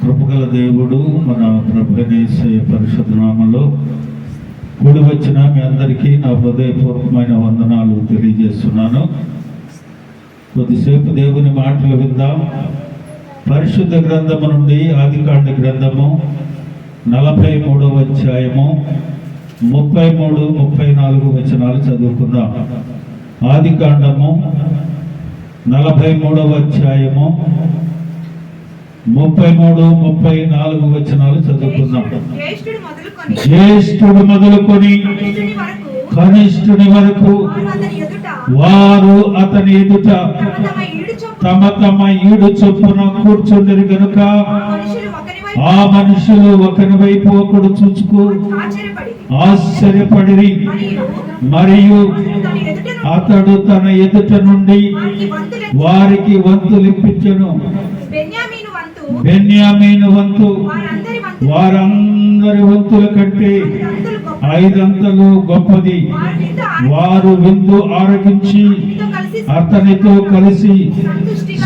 కృపగల దేవుడు మన ప్రభునేసే పరిశుద్ధ నామములో కూడి వచ్చిన మీ అందరికీ నా హృదయపూర్వకమైన వందనాలు తెలియజేస్తున్నాను. కొద్దిసేపు దేవుని మాటలు విందాం. పరిశుద్ధ గ్రంథము నుండి ఆదికాండ గ్రంథము 43వ అధ్యాయము 33, 34 వచనాలు చదువుకుందాం. ఆదికాండము 43వ అధ్యాయము 33, 34 వచనాలు చదువుకుందాం. జ్యేష్ఠుడు మొదలుకొని కనిష్ఠుని వరకు వారు అతని ఎదుట తమ తమ ఈడు చొప్పున కూర్చుండరు గనుక ఆ మనుషులు ఒకరి వైపు ఒకడు చూచుకు ఆశ్చర్యపడిరి. మరియు అతడు తన ఎదుట నుండి వారికి వంతులు ఇప్పించెను. బెన్యామీను వంతు వారందరి వంతుల కంటే 5 అంతలు గొప్పది. వారు విందు ఆరగించి అతనితో కలిసి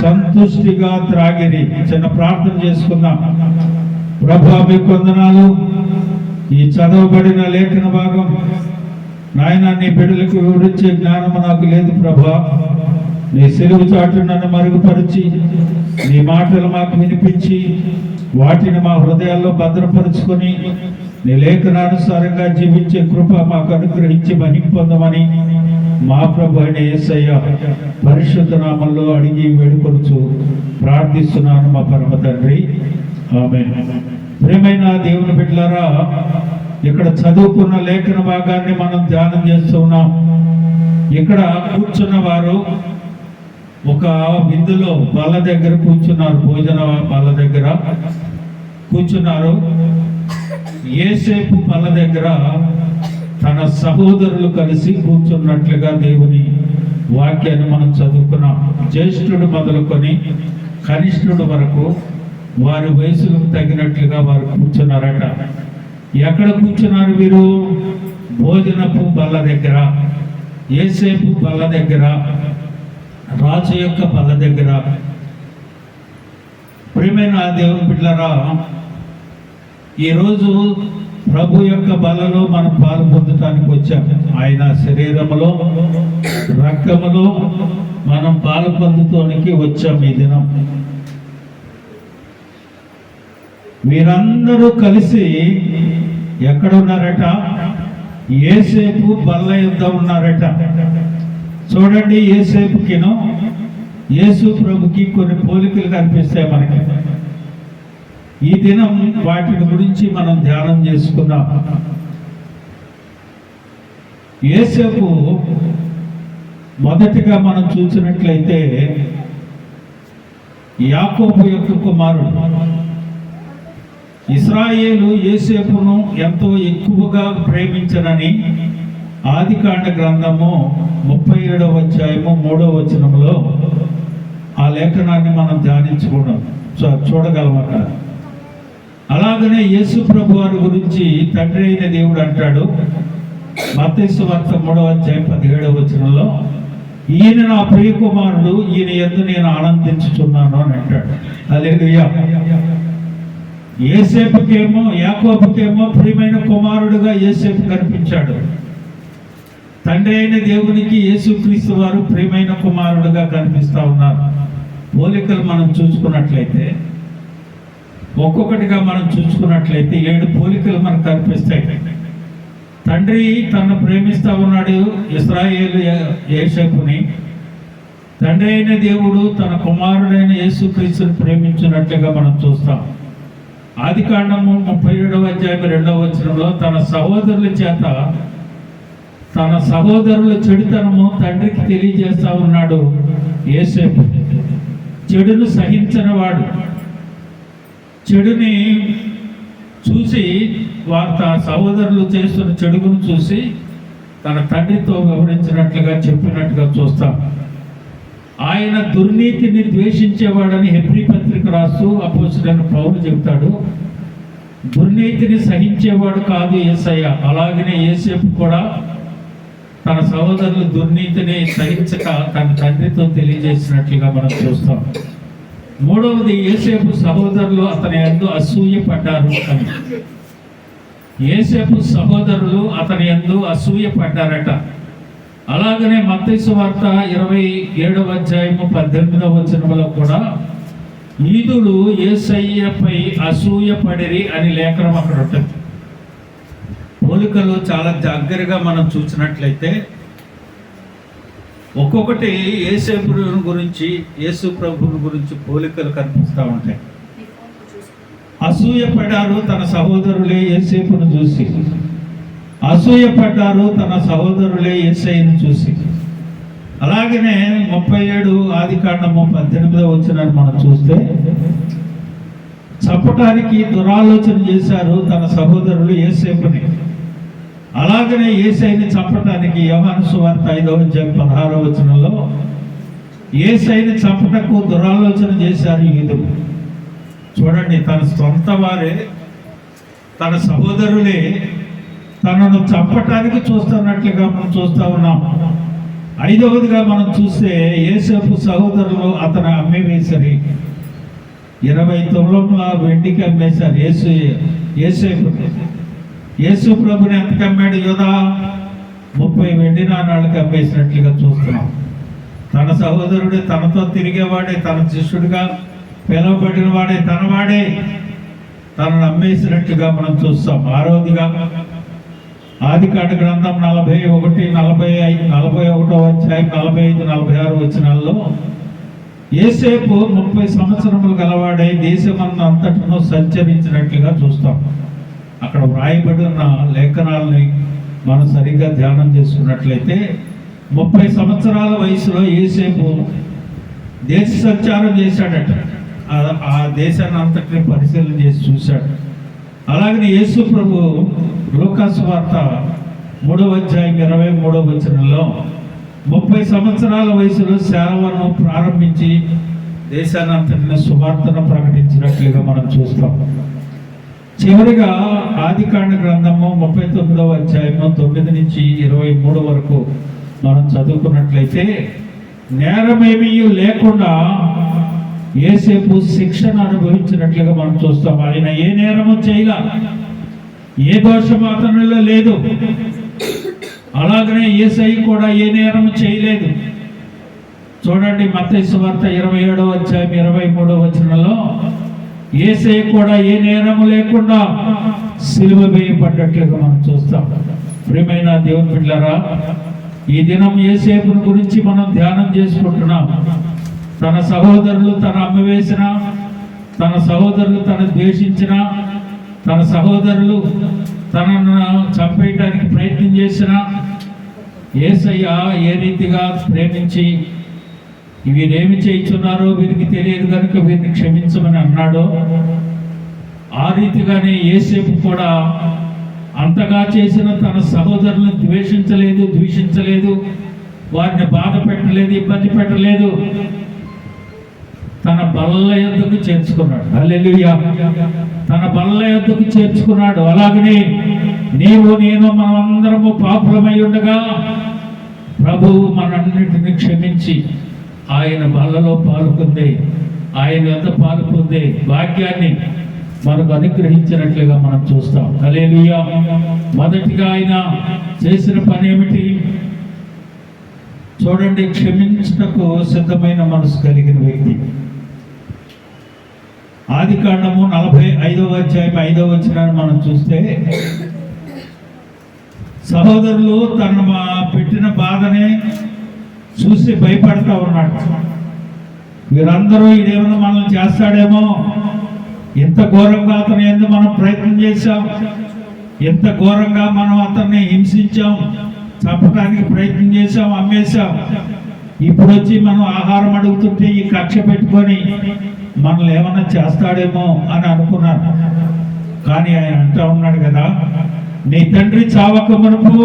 సంతుష్టిగా త్రాగిరి. చిన్న ప్రార్థన చేసుకుందాం. ప్రభువా, మీకు వందనాలు. ఈ చదవబడిన లేఖన భాగం నాయన నీ బిడ్డలకు వివరించే జ్ఞానము నాకు లేదు ప్రభువా. నీ సెలవు చాటు నన్ను మరుగుపరిచి నీ మాటలు మాకు వినిపించి వాటిని మా హృదయాల్లో భద్రపరుచుకొని నీ లేఖనానుసారంగా జీవించే కృప మాకు అనుగ్రహించి మహిమ పొందమని మా ప్రభు అయిన యేసయ్య పరిశుద్ధ నామములో అడిగి వేడుకొనుచు ప్రార్థిస్తున్నాను మా పరమ తండ్రి, ఆమేన్. ప్రియమైన దేవుని బిడ్డలారా, ఇక్కడ చదువుకున్న లేఖన భాగాన్ని మనం ధ్యానం చేస్తున్నాం. ఇక్కడ కూర్చున్న వారు ఒక విందులో బల్ల దగ్గర కూర్చున్నారు. భోజన బల్ల దగ్గర కూర్చున్నారు. యేసేపు బల్ల దగ్గర తన సహోదరులు కలిసి కూర్చున్నట్లుగా దేవుని వాక్యాన్ని మనం చదువుకున్నాం. జ్యేష్ఠుడు మొదలుకొని కనిష్ఠుడు వరకు వారి వయసులకు తగినట్లుగా వారు కూర్చున్నారట. ఎక్కడ కూర్చున్నారు వీరు? భోజనపు బల్ల దగ్గర, యేసేపు బల్ల దగ్గర, రాజు యొక్క బల్ల దగ్గర. ప్రియమైన దేవుని బిడ్డలారా, ఈరోజు ప్రభు యొక్క బలలో మనం పాలు పొందటానికి వచ్చాం. ఆయన శరీరములో రక్తములో మనం పాలు పొందుతానికి వచ్చాం. ఈ దినం మీరందరూ కలిసి ఎక్కడ ఉన్నారట? యేసేపు బల్ల యొద్ద ఉన్నారట. చూడండి, యేసేపుకిను యేసు ప్రభుకి కొన్ని పోలికలు కనిపిస్తాయి మనకి. ఈ దినం వాటి గురించి మనం ధ్యానం చేసుకుందాం. యేసేపు మొదటిగా మనం చూసినట్లయితే యాకోబు యొక్క కుమారుడు. ఇశ్రాయేలు యేసేపును ఎంతో ఎక్కువగా ప్రేమించనని ఆదికాండ గ్రంథము 37వ అధ్యాయము 3వ వచనంలో ఆ లేఖనాన్ని మనం ధ్యానించుకోవడం చూడగలమట. అలాగనే యేసు ప్రభు వారి గురించి తండ్రి అయిన దేవుడు అంటాడు మత్తయి సువార్త 3వ అధ్యాయం 17వ వచనంలో, ఈయన నా ప్రియ కుమారుడు, ఈయన యందు నేను ఆనందించుచున్నాను అని అంటాడు. హల్లెలూయా. యేసేపుకేమో యాకోబుకేమో ప్రియమైన కుమారుడుగా యేసేపు కనిపించాడు. తండ్రి అయిన దేవునికి యేసుక్రీస్తు వారు ప్రియమైన కుమారుడుగా కనిపిస్తూ ఉన్నారు. పోలికలు మనం చూసుకున్నట్లయితే, ఒక్కొక్కటిగా మనం చూసుకున్నట్లయితే 7 పోలికలు మనకు కనిపిస్తాయి. తండ్రి తను ప్రేమిస్తూ ఉన్నాడు ఇశ్రాయేలు యేసేపుని. తండ్రి అయిన దేవుడు తన కుమారుడైన యేసుక్రీస్తుని ప్రేమించినట్లుగా మనం చూస్తాం. ఆదికాండము 37వ అధ్యాయం 2వ వచనంలో తన సహోదరుల చేత తన సహోదరుల చెడుతనము తండ్రికి తెలియజేస్తా ఉన్నాడు యేసేపు. చెడును సహించనివాడు. చెడుని చూసి వారు తన సహోదరులు చేస్తున్న చెడుగును చూసి తన తండ్రితో వివరించినట్లుగా చెప్పినట్టుగా చూస్తాం. ఆయన దుర్నీతిని ద్వేషించేవాడని హెబ్రీ పత్రిక రాస్తూ అపోస్తలుడైన పౌలు చెబుతాడు. దుర్నీతిని సహించేవాడు కాదు యేసయ్య. అలాగనే యేసేపు కూడా తన సహోదరులు దుర్నీతిని సహించక తన తండ్రితో తెలియజేసినట్లుగా మనం చూస్తాం. మూడవది యోసేపు సహోదరులు అతని యందు అసూయపడ్డారు అని. యోసేపు సహోదరులు అతని యందు అసూయపడ్డారట. అలాగనే మత్తయి సువార్త 27వ అధ్యాయము 18వ వచనంలో కూడా యూదులు యేసయ్యపై అసూయపడిరి అని లేఖనం అక్కడ ఉంటుంది. పోలికలు చాలా దగ్గరగా మనం చూసినట్లయితే ఒక్కొక్కటి యేసేపు గురించి, యేసు ప్రభువుని గురించి పోలికలు కనిపిస్తూ ఉంటాయి. అసూయపడ్డారు తన సహోదరులే యేసేపును చూసి, అసూయపడ్డారు తన సహోదరులే యేసయ్యను చూసి. అలాగనే 37 ఆదికాండము 18వ వచనాన్ని మనం చూస్తే చంపటానికి దురాలోచన చేశారు తన సహోదరులు యేసేపుని. అలాగనే యేసయ్యని చంపటానికి యోహాను సువార్త 5వ అధ్యాయం 16వ వచనంలో యేసయ్యని చంపటకు దురాలోచన చేశారు యూదులు. చూడండి, తన సొంత వారే, తన సహోదరులే తనను చంపటానికి చూస్తున్నట్లుగా మనం చూస్తూ ఉన్నాం. 5వదిగా మనం చూస్తే యేసేపు సహోదరులు అతను అమ్మివేసరి 20 తులాల వెండికి అమ్మేశారు యేసేపు. యేసు ప్రభుని ఎంతకు అమ్మాడు? యూదా 30 వెండి నాణాలకు అమ్మేసినట్లుగా చూస్తున్నాం. తన సహోదరుడే, తనతో తిరిగేవాడే, తన శిష్యుడిగా పిలువబడిన వాడే, తనవాడే తనను అమ్మేసినట్లుగా మనం చూస్తాం. 6వదిగా ఆదికాండ గ్రంథం 41, 45, 41వ అధ్యాయం 45, 46 వచనాల్లో యేసేపు 30 సంవత్సరములు గలవాడై దేశమంతా అంతటను సంచరించినట్లుగా చూస్తాం. అక్కడ వ్రాయబడి ఉన్న లేఖనాలని మనం సరిగ్గా ధ్యానం చేసుకున్నట్లయితే 30 సంవత్సరాల వయసులో యేసేపు దేశ సంచారం చేశాడట. ఆ దేశాన్ని అంతటిని పరిశీలన చేసి చూశాడు. అలాగనే యేసు ప్రభు లూకాసు వార్త 3వ అధ్యాయం 23వ వచనంలో 30 సంవత్సరాల వయసులో సేవను ప్రారంభించి దేశాన్ని అంతటిని సువార్తను ప్రకటించినట్లుగా మనం చూస్తాం. చివరిగా ఆదికాండ గ్రంథము 39వ అధ్యాయము 9 నుంచి 23 వరకు మనం చదువుకున్నట్లయితే నేరమేమీ లేకుండా యేసేపు శిక్షను అనుభవించినట్లుగా మనం చూస్తాం. ఆయన ఏ నేరము చేయగా, ఏ దోషము అతనిలో లేదు. అలాగనే యేసయ్య కూడా ఏ నేరము చేయలేదు. చూడండి, మత్తయి సువార్త 27వ అధ్యాయం 23వ వచనంలో యేసయ్య కూడా ఏ నేరము లేకుండా సిలువ వేయబడ్డట్లుగా మనం చూస్తాం. ప్రియమైన దేవుని బిడ్డలారా, ఈ దినం యేసేపుని గురించి మనం ధ్యానం చేసుకుంటున్నాం. తన సహోదరులు తన అమ్మివేసిన, తన సహోదరులు తన ద్వేషించిన, తన సహోదరులు తనను చంపేయడానికి ప్రయత్నం చేసిన యేసయ్య ఏ రీతిగా ప్రేమించి వీరేమి చేయించున్నారో వీరికి తెలియదు కనుక వీరిని క్షమించమని అన్నాడో, ఆ రీతిగానే యేసేపు కూడా అంతగా చేసిన తన సహోదరులను ద్వేషించలేదు, వారిని బాధ పెట్టలేదు, ఇబ్బంది పెట్టలేదు. తన బల్ల యొద్దకు చేర్చుకున్నాడు. హల్లెలూయా! తన బల్ల యొద్దకు చేర్చుకున్నాడు. అలాగనే నీవు నేను మనమందరము పాపులమై ఉండగా ప్రభువు మనన్నిటిని క్షమించి ఆయన బల్లలో పాల్పొంది, ఆయన యొద్ద పాల్పొందే భాగ్యాన్ని మనకు అనుగ్రహించినట్లుగా మనం చూస్తాం. హల్లెలూయా! మొదటిగా ఆయన చేసిన పని ఏమిటి? చూడండి, క్షమించుటకు సిద్ధమైన మనసు కలిగిన వ్యక్తి. ఆదికాండము 45వ అధ్యాయం 5వ వచనాన్ని మనం చూస్తే సహోదరులు తన పెట్టిన బాధనే చూసి భయపడతా ఉన్నాడు. వీరందరూ ఇదేమన్నా మనల్ని చేస్తాడేమో, ఎంత ఘోరంగా అతను ఎందుకు మనం ప్రయత్నం చేశాం, ఎంత ఘోరంగా మనం అతన్ని హింసించాం, చంపడానికి ప్రయత్నం చేశాం, అమ్మేశాం. ఇప్పుడు వచ్చి మనం ఆహారం అడుగుతుంటే ఈ కక్ష పెట్టుకొని మనల్ని ఏమన్నా చేస్తాడేమో అని అనుకున్నారు. కానీ ఆయన అంటూ ఉన్నాడు కదా, నీ తండ్రి చావక మునుపు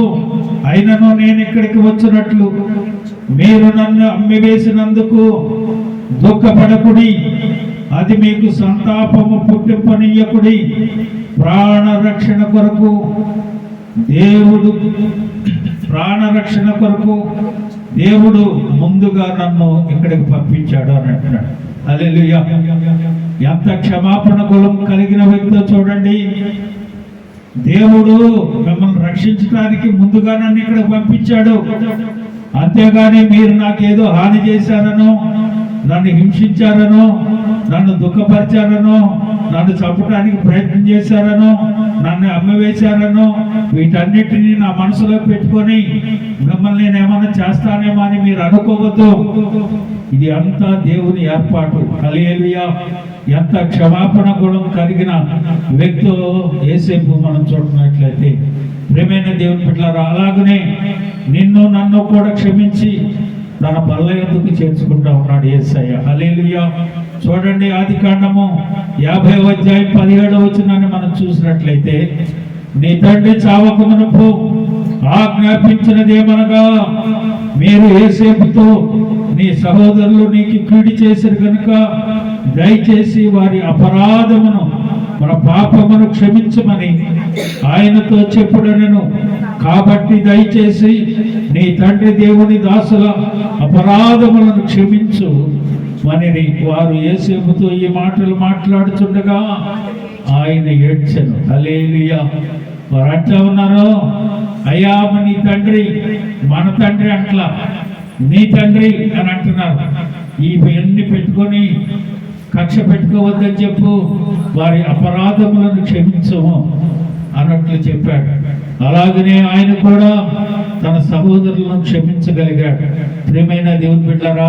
అయినను నేను ఇక్కడికి వచ్చినట్లు మీరు నన్ను అమ్మివేసినందుకు దుఃఖపడకుడి, అది మీకు సంతాపము పుట్టింపనీయకుడి. ప్రాణరక్షణ కొరకు దేవుడు ముందుగా నన్ను ఇక్కడికి పంపించాడు అని అంటున్నాడు. హల్లెలూయా. ఎంత క్షమాపణ గుణం కలిగిన వ్యక్తో చూడండి. దేవుడు మిమ్మల్ని రక్షించడానికి ముందుగా నన్ను ఇక్కడ పంపించాడు, అంతేగాని మీరు నాకేదో హాని చేశారనో, నన్ను హింసించారనో, నన్ను దుఃఖపరిచారనో, నన్ను చంపడానికి ప్రయత్నం చేశారనో, నన్ను అమ్మివేశారనో, వీటన్నిటినీ నా మనసులో పెట్టుకొని మిమ్మల్ని నేనేమన్నా చేస్తానేమో అని మీరు అనుకోవద్దు. ఇది అంతా దేవుని ఏర్పాటు. హల్లెలూయా. ఎంత క్షమాపణ గుణం కలిగిన వ్యక్తో యేసేపు మనం చూడనట్లయితే, ప్రియమైన దేవుని బిడ్డలారా, అలాగనే నిన్ను నన్ను కూడా క్షమించి తన బల్ల యందుకు చేర్చుకుంటా ఉన్నాడు యేసయ్య. హల్లెలూయా. చూడండి, ఆదికాండము 50వ అధ్యాయం 17వ వచనాన్ని మనం చూసినట్లయితే, నీ తండ్రి చావక మునుపు ఆజ్ఞాపించినదేమనగా, మీరు యేసేపుతో నీ సహోదరులు నీకు కీడు చేశారు కనుక దయచేసి వారి అపరాధమును మన పాపమును క్షమించమని ఆయనతో చెప్పుడనెను. కాబట్టి దయచేసి నీ తండ్రి దేవుని దాసుల అపరాధములను క్షమించు మనిని. వారు యేసేపుతో ఈ మాటలు మాట్లాడుచుండగా ఆయన ఏడ్చెను. హల్లెలూయా. వారు అట్లా ఉన్నారు, అయ్యా నీ తండ్రి, మన తండ్రి అట్లా, నీ తండ్రి అని అంటున్నారు. ఇవన్నీ పెట్టుకొని కక్ష పెట్టుకోవద్దని చెప్పు, వారి అపరాధములను క్షమించము అన్నట్లు చెప్పాడు. అలాగనే ఆయన కూడా తన సహోదరులను క్షమించగలిగాడు. ప్రియమైన దేవుని బిడ్డలారా,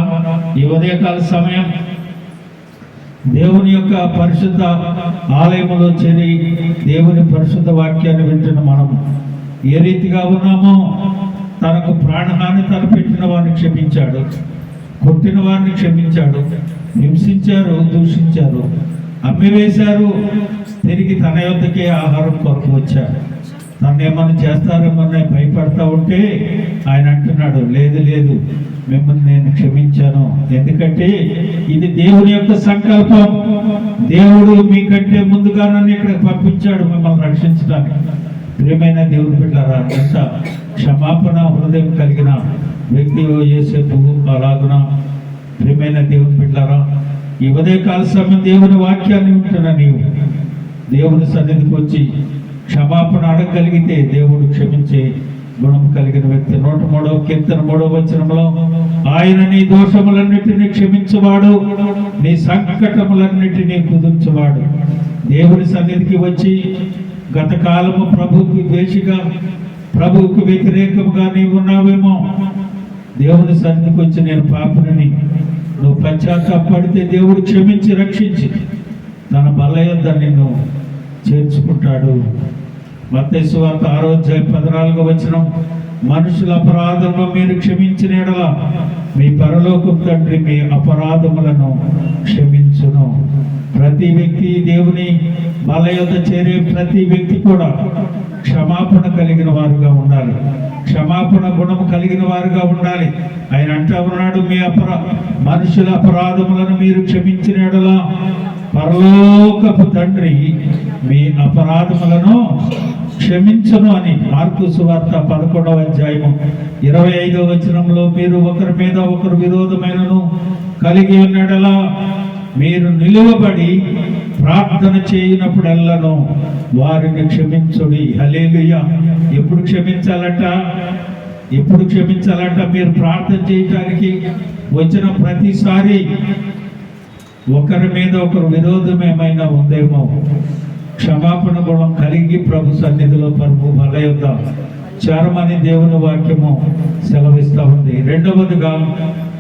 ఈ ఉదయకాల సమయం దేవుని యొక్క పరిశుద్ధ ఆలయంలో చేరి దేవుని పరిశుద్ధ వాక్యాన్ని వింటున్న మనం ఏ రీతిగా ఉన్నామో, తనకు ప్రాణహాని తలపెట్టిన వారిని క్షమించాడు, కొట్టిన వారిని క్షమించాడు, హింసించారు, దూషించారు, అమ్మివేశారు, తిరిగి తన యొద్దకే ఆహారం కొరకు వచ్చారు. తను ఏమన్నా చేస్తారేమన్నా భయపడతా ఉంటే ఆయన అంటున్నాడు, లేదు లేదు, మిమ్మల్ని నేను క్షమించాను, ఎందుకంటే ఇది దేవుని యొక్క సంకల్పం. దేవుడు మీకంటే ముందుగా నన్ను ఇక్కడ పంపించాడు మిమ్మల్ని రక్షించడానికి. ప్రియమైన దేవుని బిడ్డలారా, ఎంత క్షమాపణ హృదయం కలిగిన వ్యక్తి యేసేపు. అలాగున ప్రియమైన దేవుని బిడ్డలారా, ఈ ఉదయకాల సమయం దేవుని వాక్యాన్ని వింటున్న నీవు దేవుని సన్నిధికి వచ్చి క్షమాపణ అడగగలిగితే దేవుడు క్షమించే గుణం కలిగిన వ్యక్తి. 103వ కీర్తన 3వ వచనంలో, ఆయన నీ దోషములన్నిటినీ క్షమించువాడు, నీ సంకటములన్నిటినీ కుదుర్చువాడు. దేవుని సన్నిధికి వచ్చి గత కాలము ప్రభువుకి ద్వేషిగా, ప్రభువుకు వ్యతిరేకంగా నీవు ఉన్నావేమో, దేవుని సన్నిధికి వచ్చి నేను పాపిని, నువ్వు పశ్చాత్తాపడితే దేవుడు క్షమించి రక్షించి తన బల్ల యొద్ద నిన్ను చేర్చుకుంటాడు. మత్తయి సువార్త 6వ అధ్యాయం 14వ వచనం, మనుషుల అపరాధములను మీరు క్షమించిన యెడల మీ పరలోకపు తండ్రి మీ అపరాధములను క్షమించును. ప్రతి వ్యక్తి, దేవుని బల్ల యొద్ద చేరే ప్రతి వ్యక్తి కూడా క్షమాపణ కలిగిన వారుగా ఉండాలి, క్షమాపణ గుణం కలిగిన వారుగా ఉండాలి. ఆయన అంటా ఉన్నాడు, మీ మనుషుల అపరాధములను మీరు క్షమించిన యెడల పరలోకపు తండ్రి మీ అపరాధములను క్షమించును అని. మార్కు సువార్త 11వ అధ్యాయము 25వ వచనంలో, మీరు ఒకరి మీద ఒకరు విరోధమైనను కలిగి ఉన్నడలా మీరు నిలువబడి ప్రార్థన చేయనప్పుడెల్లను వారిని క్షమించుడి. హల్లెలూయా. ఎప్పుడు క్షమించాలట? ఎప్పుడు క్షమించాలట? మీరు ప్రార్థన చేయటానికి వచ్చిన ప్రతిసారి ఒకరి మీద ఒకరు విరోధం ఏమైనా ఉందేమో, క్షమాపణ గుణం కలిగి ప్రభు సన్నిధిలో ప్రభు బల్ల యొద్ద చేరమని దేవుని వాక్యము సెలవిస్తూ ఉంది. రెండవదిగా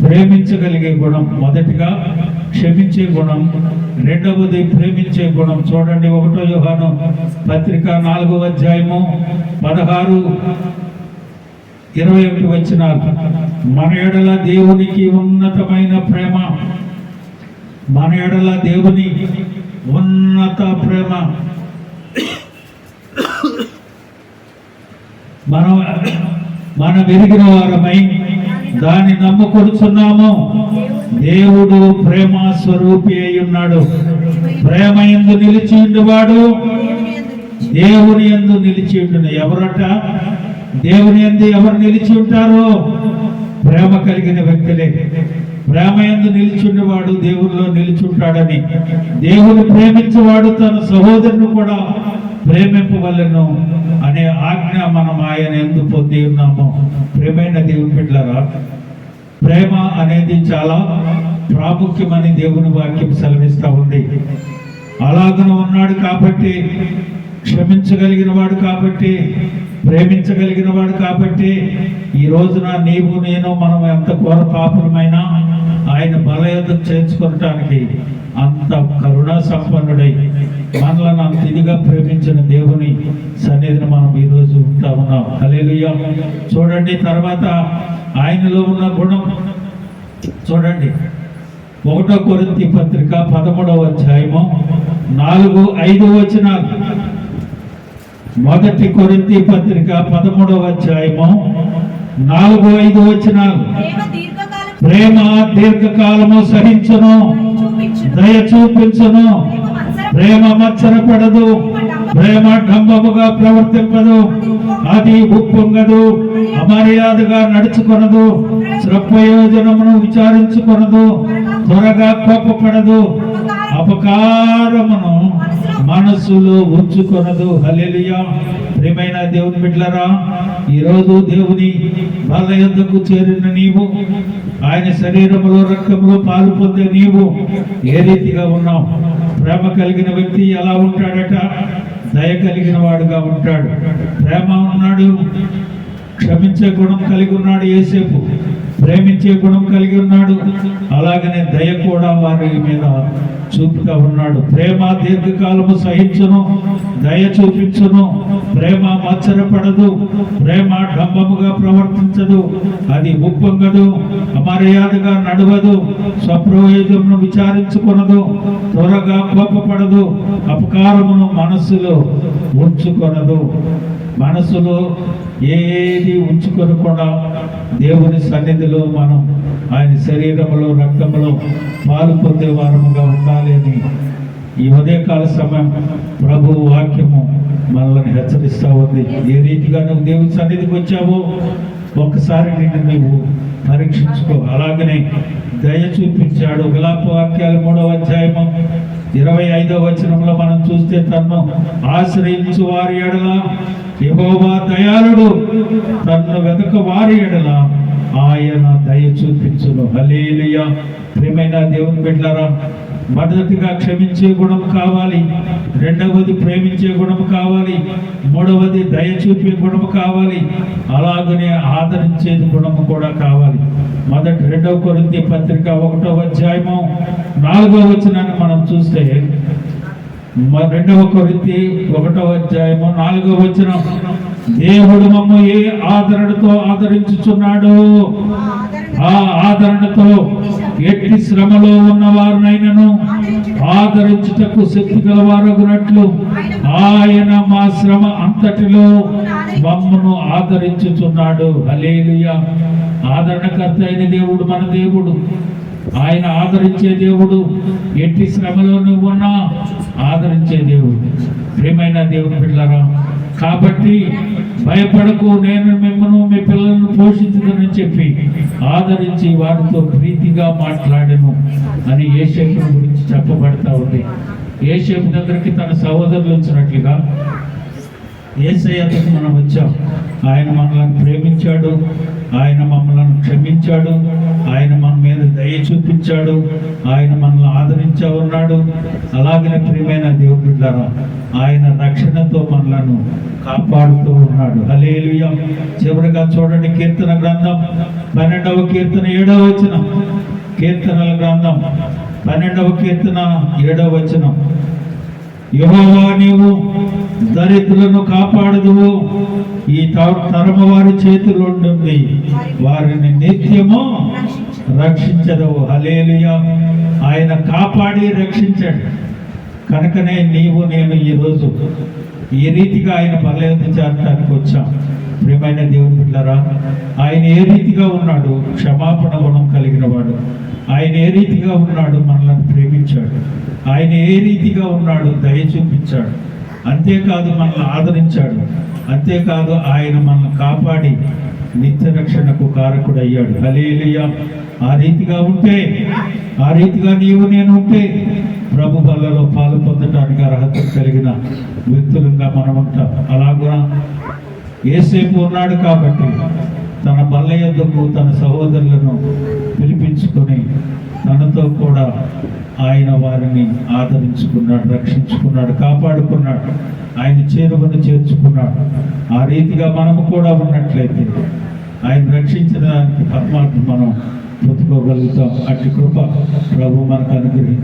ప్రేమించగలిగే గుణం. మొదటిగా క్షమించే గుణం, రెండవది ప్రేమించే గుణం. చూడండి, 1వ యోహాను పత్రిక 4వ అధ్యాయము 16, 21 వచనాలు, మన ఎడల దేవునికి ఉన్నతమైన ప్రేమ, మన ఎడల దేవుని ఉన్నత ప్రేమ, మనం ఎరిగిన వారమై దాన్ని నమ్ముకొనుచున్నాము. దేవుడు ప్రేమ స్వరూపి అయి ఉన్నాడు. ప్రేమ యందు నిలిచి ఉండేవాడు దేవుని యందు నిలిచి ఉండును. ఎవరట? దేవుని యందు ఎవరు నిలిచి ఉంటారో ప్రేమ కలిగిన వ్యక్తులే. ప్రేమ యందు నిలిచుండేవాడు దేవునిలో నిలిచుంటాడని, దేవుని ప్రేమించేవాడు తన సహోదరుని కూడా ప్రేమింపవలెను అనే ఆజ్ఞ మనం ఆయన యందు పొంది ఉన్నాము. ప్రేమైన దేవుని బిడ్డలారా, ప్రేమ అనేది చాలా ప్రాముఖ్యమని దేవుని వాక్యం సెలవిస్తూ ఉంది. అలాగన ఉన్నాడు కాబట్టి, క్షమించగలిగిన వాడు కాబట్టి, ప్రేమించగలిగిన వాడు కాబట్టి, ఈ రోజున నీవు నేను మనం ఎంత ఘోర పాపులమైనా ఆయన బలయంతో చేర్చుకోవటానికి అంత కరుణా సంపన్నుడై మనలను అంత ఇదిగా ప్రేమించిన దేవుని సన్నిధిని మనం ఈరోజు ఉంటా ఉన్నాం. హల్లెలూయా. చూడండి, తర్వాత ఆయనలో ఉన్న గుణం చూడండి. 1 కొరింథీ పత్రిక 13వ అధ్యాయము 4-5 వచనాలు. 1 కొరింథీ పత్రిక 13వ అధ్యాయము 4-5 వచనాలు. ప్రేమ దీర్ఘకాలము సహించును, దయ చూపించును, ప్రేమ మత్సరపడదు, ప్రేమ డంబముగా ప్రవర్తింపదు, అది ఉప్పొంగదు, అమర్యాదగా నడుచుకొనదు, స్వప్రయోజనమును విచారించుకొనదు, త్వరగా కోపపడదు, అపకారమును మనసులో ఉంచుకొనదు. హల్లెలూయా. ప్రియమైన దేవుని బిడ్డలారా, ఈరోజు దేవుని బల యొద్దకు చేరిన నీవు, ఆయన శరీరములో రక్తంలో పాలు పొందే నీవు ఏ రీతిగా ఉన్నావు? ప్రేమ కలిగిన వ్యక్తి ఎలా ఉంటాడట? దయ కలిగిన వాడుగా ఉంటాడు. ప్రేమ ఉన్నాడు, క్షమించే గుణం కలిగి ఉన్నాడు యేసేపు, ప్రేమించే గుణం కలిగి ఉన్నాడు, అలాగనే దయ కూడా వారి మీద చూపుతా ఉన్నాడు. ప్రేమ దీర్ఘకాలము సహించును, దయ చూపించును, ప్రేమ మత్సరపడదు, ప్రేమ డంబముగా ప్రవర్తించదు, అది ఉప్పొంగదు, అమర్యాదగా నడవదు, స్వప్రయోజనమును విచారించుకొనదు, త్వరగా కోపపడదు, అపకారమును మనస్సులో ఉంచుకొనదు. మనసులో ఏది ఉంచుకొనకుండా దేవుని సన్నిధిలో మనం ఆయన శరీరములో రక్తములో పాలు పొందే వారముగా ఉండాలి అని ఈ ఉదయకాల సమయం ప్రభు వాక్యము మనల్ని హెచ్చరిస్తూ ఉంది. ఏ రీతిగా నువ్వు దేవుని సన్నిధికి వచ్చావో ఒక్కసారి నిన్ను నీవు పరీక్షించుకో. అలాగనే దయ చూపించాడు. విలాప వాక్యాలు 3వ అధ్యాయము 25వ వచనంలో మనం చూస్తే, తన్ను ఆశ్రయించు వారి ఎడల యెహోవా దయాళుడు, తన్ను వెతక వారి ఎడల ఆయన దయ చూపించును. హల్లెలూయా. ప్రియమైన దేవుని బిడ్డలారా, మొదటిగా క్షమించే గుణం కావాలి, రెండవది ప్రేమించే గుణం కావాలి, మూడవది దయ చూపే గుణం కావాలి, అలాగనే ఆదరించేది గుణము కూడా కావాలి. 2 కొరింథీ పత్రిక 1వ అధ్యాయము 4వ వచనాన్ని మనం చూస్తే, 2 కొరింథీ 1వ అధ్యాయము 4వ వచనం, దేవుడు మమ్ము ఏ ఆదరణతో ఆదరించుచున్నాడు, ఆ ఆదరణతో ఎట్టి శ్రమలో ఉన్నవారినైనను ఆదరించుటకు శక్తి గలవారగునట్లు ఆయన మా శ్రమ అంతటిలో మమ్మను ఆదరించుచున్నాడు. హల్లెలూయా. ఆదరణకర్త అయిన దేవుడు మన దేవుడు, ఆయన ఆదరించే దేవుడు. ఎట్టి శ్రమలో నువ్వు ఉన్నా ఆదరించే దేవుడు. ప్రియమైన దేవుని బిడ్డలారా, కాబట్టి భయపడకు, నేను మిమ్మల్ని మీ పిల్లలను పోషించుదని చెప్పి ఆదరించి వారితో ప్రీతిగా మాట్లాడను అని యేసేపు గురించి చెప్పబడతా ఉంది. యేసేపు దగ్గరికి తన సహోదరులు వచ్చినట్లుగా యేసయ్యకు మనం వచ్చాం. ఆయన మనల్ని ప్రేమించాడు, ఆయన మమ్మల్ని క్షమించాడు, ఆయన మన మీద దయ చూపించాడు, ఆయన మనల్ని ఆదరించా ఉన్నాడు. అలాగనే ప్రియమైన దేవుని బిడ్డలారా, ఆయన రక్షణతో మనలను కాపాడుతూ ఉన్నాడు. హల్లెలూయా. చివరిగా చూడండి, కీర్తన గ్రంథం 12వ కీర్తన 7వ వచనం. కీర్తనల గ్రంథం 12వ కీర్తన 7వ వచనం, యెహోవా నీవు దరిద్రులను కాపాడుదువు, ఈ తరము వారి చేతిలో ఉంటుంది, వారిని నిత్యము రక్షించదవు. హల్లెలూయా. ఆయన కాపాడి రక్షించాడు కనుకనే నీవు నేను ఈరోజు ఈ రీతిగా ఆయన బలయంత చేరడానికి వచ్చాం. ప్రియమైన దేవుని బిడ్డలారా, ఆయన ఏ రీతిగా ఉన్నాడు? క్షమాపణ గుణం కలిగిన వాడు. ఆయన ఏ రీతిగా ఉన్నాడు? మనల్ని ప్రేమించాడు. ఆయన ఏ రీతిగా ఉన్నాడు? దయ చూపించాడు. అంతేకాదు మనల్ని ఆదరించాడు. అంతేకాదు ఆయన మనల్ని కాపాడి నిత్య రక్షణకు కారకుడు అయ్యాడు. హల్లెలూయా. ఆ రీతిగా ఉంటే, ఆ రీతిగా నీవు నేను ఉంటే ప్రభు బల్లలో పాలు పొందడానికి అర్హత కలిగిన వ్యక్తులుగా మనం ఉంటాం. అలాగా యేసేపు ఉన్నాడు కాబట్టి తన బల్ల యొద్దకు తన సహోదరులను పిలిపించుకొని తనతో కూడా ఆయన వారిని ఆదరించుకున్నాడు, రక్షించుకున్నాడు, కాపాడుకున్నాడు, ఆయన చేరువను చేర్చుకున్నాడు. ఆ రీతిగా మనము కూడా ఉన్నట్లయితే ఆయన రక్షించడానికి పరమాత్మ మనం పొందుకోగలుగుతాం. అట్టి కృప ప్రభు మనకు అనుగ్రహించారు.